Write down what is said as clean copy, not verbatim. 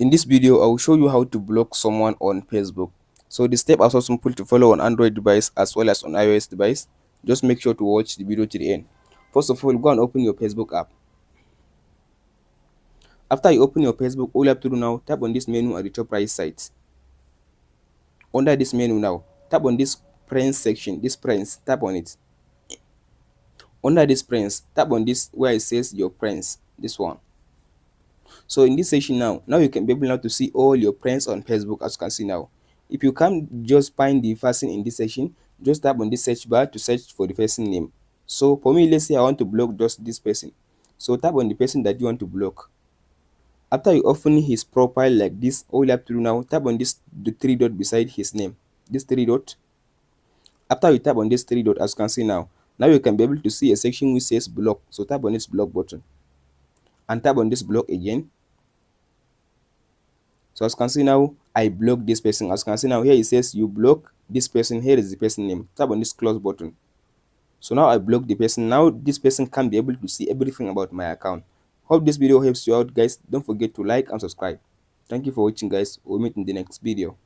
In this video, I will show you how to block someone on Facebook. So the steps are so simple to follow on Android device as well as on iOS device. Just make sure to watch the video to the end. First of all, go and open your Facebook app. After you open your Facebook, all you have to do now, tap on this menu at the top right side. Under this menu now, tap on this friends section, this friends, tap on it. Under this friends, tap on this where it says your friends, this one. So in this section now you can be able now to see all your friends on Facebook, as you can see now. If you can't just find the person in this section, just tap on this search bar to search for the person name. So for me, let's say I want to block just this person. So tap on the person that you want to block. After you open his profile like this, all you have to do now, tap on the three dot beside his name. This three dot. After you tap on this three dot, as you can see now you can be able to see a section which says block. So tap on this block button and tap on this block again. So as you can see now, I block this person. As you can see now, here it says you block this person. Here is the person name. Tap on this close button. So now I block the person. Now this person can be able to see everything about my account. Hope this video helps you out, guys. Don't forget to like and subscribe. Thank you for watching, guys. We'll meet in the next video.